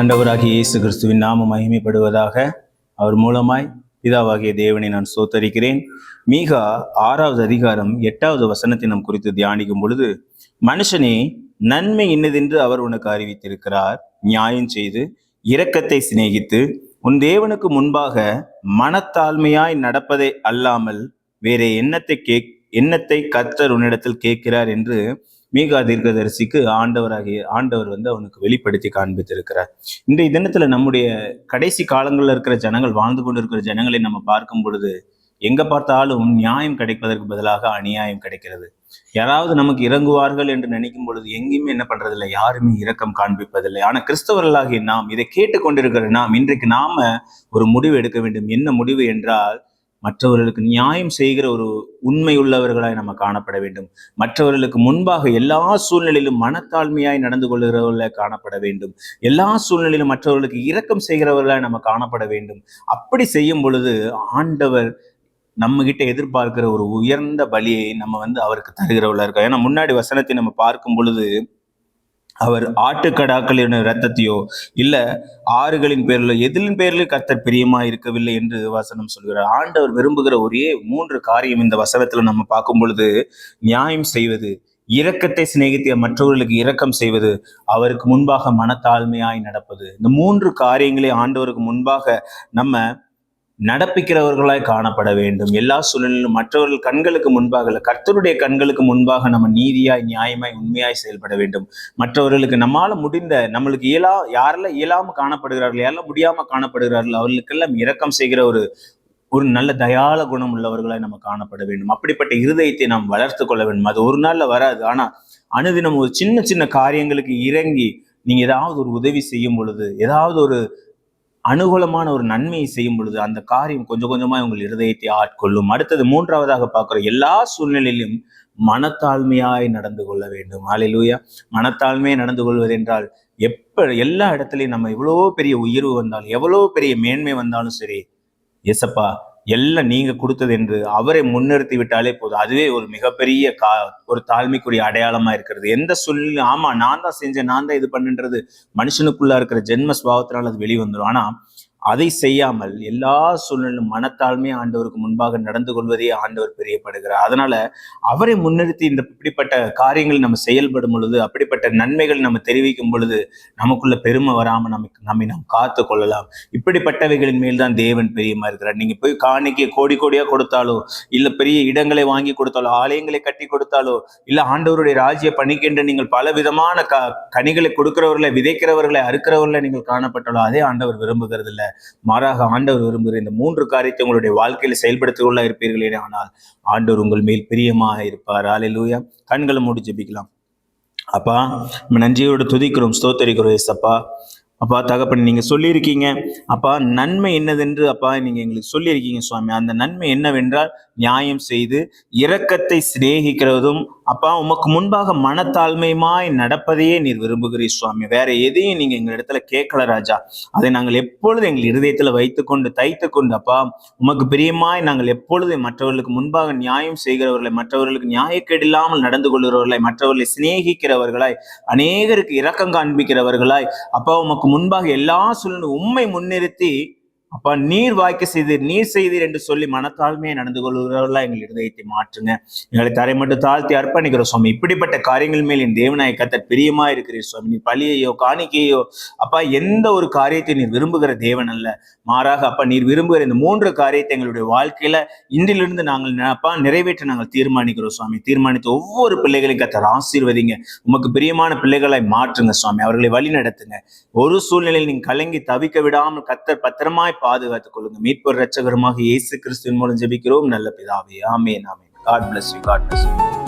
ஆண்டவராகிய இயேசு கிறிஸ்துவின் நாமம் மகிமைப்படுவதாக. அவர் மூலமாய் பிதாவாகிய தேவனை நான் ஸ்தோத்தரிக்கிறேன். மீகா 6வது அதிகாரம் 8வது வசனத்தை நாம் குறித்து தியானிக்கும் பொழுது, மனுஷனே, நன்மை இன்னதென்று அவர் உனக்கு அறிவித்திருக்கிறார். நியாயம் செய்து இரக்கத்தை சிநேகித்து உன் தேவனுக்கு முன்பாக மனத்தாழ்மையாய் நடப்பதை அல்லாமல் வேற என்னத்தை கர்த்தர் உன்னிடத்தில் கேட்கிறார் என்று மீகா தீர்க்கதரிசிக்கு ஆண்டவர் அவனுக்கு வெளிப்படுத்தி காண்பித்திருக்கிறார். இன்றைய தினத்துல நம்முடைய கடைசி காலங்களில் இருக்கிற ஜனங்கள், வாழ்ந்து கொண்டிருக்கிற ஜனங்களை நம்ம பார்க்கும் பொழுது, எங்க பார்த்தாலும் நியாயம் கிடைப்பதற்கு பதிலாக அநியாயம் கிடைக்கிறது. யாராவது நமக்கு இறங்குவார்கள் என்று நினைக்கும் பொழுது எங்கேயுமே என்ன பண்றதில்லை, யாருமே இரக்கம் காண்பிப்பதில்லை. ஆனா கிறிஸ்தவர்களாகிய நாம், இதை கேட்டுக்கொண்டிருக்கிற நாம், இன்றைக்கு நாம ஒரு முடிவு எடுக்க வேண்டும். என்ன முடிவு என்றால், மற்றவர்களுக்கு நியாயம் செய்கிற ஒரு உண்மை உள்ளவர்களாய் நம்ம காணப்பட வேண்டும். மற்றவர்களுக்கு முன்பாக எல்லா சூழ்நிலையிலும் மனத்தாழ்மையாய் நடந்து கொள்கிறவர்களாய் காணப்பட வேண்டும். எல்லா சூழ்நிலையிலும் மற்றவர்களுக்கு இரக்கம் செய்கிறவர்களாய் நம்ம காணப்பட வேண்டும். அப்படி செய்யும் பொழுது ஆண்டவர் நம்ம கிட்ட எதிர்பார்க்கிற ஒரு உயர்ந்த பலியை நம்ம அவருக்கு தருகிறவர்களா இருக்கோம். ஏன்னா முன்னாடி வசனத்தை நம்ம பார்க்கும் பொழுது, அவர் ஆட்டுக்கடாக்களின் இரத்தத்தையோ இல்ல ஆறுகளின் பேரிலோ எதிலின் பேரிலும் கர்த்தர் பிரியமா இருக்கவில்லை என்று வசனம் சொல்கிறார். ஆண்டவர் விரும்புகிற ஒரே 3 காரியம் இந்த வசனத்துல நம்ம பார்க்கும் பொழுது, நியாயம் செய்வது, இரக்கத்தை சிநேகித்த மற்றவர்களுக்கு இரக்கம் செய்வது, அவருக்கு முன்பாக மனத்தாழ்மையாய் நடப்பது. இந்த 3 காரியங்களே ஆண்டவருக்கு முன்பாக நம்ம நடப்பிக்கிறவர்களாய் காணப்பட வேண்டும். எல்லா சூழ்நிலையிலும் மற்றவர்கள் கண்களுக்கு முன்பாக, கர்த்தருடைய கண்களுக்கு முன்பாக நம்ம நீதியாய், நியாயமாய், உண்மையாய் செயல்பட வேண்டும். மற்றவர்களுக்கு நம்மால முடிந்த, நம்மளுக்கு யாரெல்லாம் இயலாம காணப்படுகிறார்கள், யாரெல்லாம் முடியாம காணப்படுகிறார்கள், அவர்களுக்கெல்லாம் இரக்கம் செய்கிற ஒரு நல்ல தயால குணம் உள்ளவர்களாய் நம்ம காணப்பட வேண்டும். அப்படிப்பட்ட இருதயத்தை நாம் வளர்த்து கொள்ள வேண்டும். அது ஒரு நாள்ல வராது. ஆனா அனுதினம் ஒரு சின்ன சின்ன காரியங்களுக்கு இறங்கி நீங்க ஏதாவது ஒரு உதவி செய்யும் பொழுது, ஏதாவது ஒரு அனுகூலமான ஒரு நன்மையை செய்யும் பொழுது, அந்த காரியம் கொஞ்சம் கொஞ்சமா உங்கள் இருதயத்தை ஆட்கொள்ளும். அடுத்தது 3வதாக பார்க்கிறோம், எல்லா சூழ்நிலையிலும் மனத்தாழ்மையாய் நடந்து கொள்ள வேண்டும். ஹல்லேலூயா. மனத்தாழ்மையை நடந்து கொள்வது என்றால், எல்லா இடத்துலையும் நம்ம எவ்வளோ பெரிய உயர்வு வந்தாலும், எவ்வளோ பெரிய மேன்மை வந்தாலும் சரி, ஏசப்பா எல்லாம் நீங்க கொடுத்தது என்று அவரை முன்னிறுத்தி விட்டாலே போதும். அதுவே ஒரு மிகப்பெரிய ஒரு தாழ்மைக்குரிய அடையாளமா இருக்கிறது. எந்த சூழ்நிலையும் ஆமா நான் தான் செஞ்சேன், நான் தான் இது பண்ணுன்றது மனுஷனுக்குள்ள இருக்கிற ஜென்ம சுபாவத்தினால் அது வெளிவந்துடும். ஆனா அதை செய்யாமல் எல்லா சூழ்நிலையும் மனத்தாழ்மையை ஆண்டவருக்கு முன்பாக நடந்து கொள்வதே ஆண்டவர் பிரியப்படுகிறார். அதனால அவரை முன்னிறுத்தி இப்படிப்பட்ட காரியங்கள் நம்ம செயல்படும் பொழுது, அப்படிப்பட்ட நன்மைகள் நம்ம தெரிவிக்கும் பொழுது, நமக்குள்ள பெருமை வராம நம்மை நாம் காத்து கொள்ளலாம். இப்படிப்பட்டவைகளின் மேல் தான் தேவன் பிரியமா இருக்கிறார். நீங்க போய் காணிக்கை கோடி கோடியா கொடுத்தாலோ, இல்ல பெரிய இடங்களை வாங்கி கொடுத்தாலோ, ஆலயங்களை கட்டி கொடுத்தாலோ, இல்ல ஆண்டவருடைய ராஜ்ய பணிக்கென்று நீங்கள் பல விதமான கனிகளை கொடுக்கிறவர்களை, விதைக்கிறவர்களை, அறுக்கிறவர்களை நீங்கள் காணப்பட்டாலோ, அதே ஆண்டவர் விரும்புகிறது இல்லை. மாறாக ஆண்டவர் விரும்புகிற இந்த 3 காரியத்தை உங்களுடைய வாழ்க்கையில செயல்படுத்திக்கொள்ள இருப்பீர்களே, ஆனால் ஆண்டவர் உங்கள் மேல் பிரியமாக இருப்பார். ஹல்லேலூயா. கண்களை மூடி ஜெபிக்கலாம். அப்பா, நம்ம நன்றியோடு துதிக்கிறோம், ஸ்தோத்தரிக்கிறோம். ஏசப்பா, அப்பா தகப்பன், நீங்க சொல்லியிருக்கீங்க அப்பா, நன்மை என்னதென்று அப்பா நீங்க எங்களுக்கு சொல்லியிருக்கீங்க சுவாமி. அந்த நன்மை என்னவென்றால், நியாயம் செய்து இரக்கத்தை சிநேகிக்கிறதும் அப்பா உமக்கு முன்பாக மனத்தாழ்மையுமாய் நடப்பதையே நீர் விரும்புகிறீர் சுவாமி. வேற எதையும் நீங்க எங்க இடத்துல கேட்கல ராஜா. அதை நாங்கள் எப்பொழுது எங்கள் இருதயத்துல வைத்துக்கொண்டு தைத்து கொண்டு அப்பா உமக்கு பிரியமாய் நாங்கள் எப்பொழுதும் மற்றவர்களுக்கு முன்பாக நியாயம் செய்கிறவர்களை, மற்றவர்களுக்கு நியாயக்கேடில்லாமல் நடந்து கொள்கிறவர்களை, மற்றவர்களை சிநேகிக்கிறவர்களாய், அநேகருக்கு இரக்கம் காண்பிக்கிறவர்களாய் அப்பா உமக்கு முன்பாக எல்லா சூழ்நிலையும் உம்மை முன்னிறுத்தி அப்பா நீர் வாய்க்க செய்தீர், நீர் செய்தீர் என்று சொல்லி மனத்தாழ்மையை நடந்து கொள்கிறவர்களா எங்கள் இருதயத்தை மாற்றுங்க. எங்களை தரை மட்டும் தாழ்த்தி அர்ப்பணிக்கிறோம் சுவாமி. இப்படிப்பட்ட காரியங்கள் மேல் என் தேவனாய் கர்த்தர் பிரியமா இருக்கிறீர் சுவாமி. நீ பலியையோ காணிக்கையோ அப்பா எந்த ஒரு காரியத்தை நீர் விரும்புகிற தேவன் அல்ல. மாறாக அப்பா நீர் விரும்புகிற இந்த 3 காரியத்தை எங்களுடைய வாழ்க்கையில இன்றிலிருந்து நாங்கள் அப்பா நிறைவேற்ற நாங்கள் தீர்மானிக்கிறோம் சுவாமி. தீர்மானித்து ஒவ்வொரு பிள்ளைகளையும் கர்த்தர் ஆசீர்வதிங்க. உமக்கு பிரியமான பிள்ளைகளாய் மாற்றுங்க சுவாமி. அவர்களை வழி நடத்துங்க. ஒரு சூழ்நிலையில் நீங்க கலங்கி தவிக்க விடாமல் கர்த்தர் பத்திரமாய் பாதுகாத்துக் கொள்ளுங்க. மீட்பர் இரட்சகருமாக இயேசு கிறிஸ்துவின் மூலம் ஜெபிக்கிறோம் நல்ல பிதாவே. ஆமென், ஆமென். God bless you. God bless you.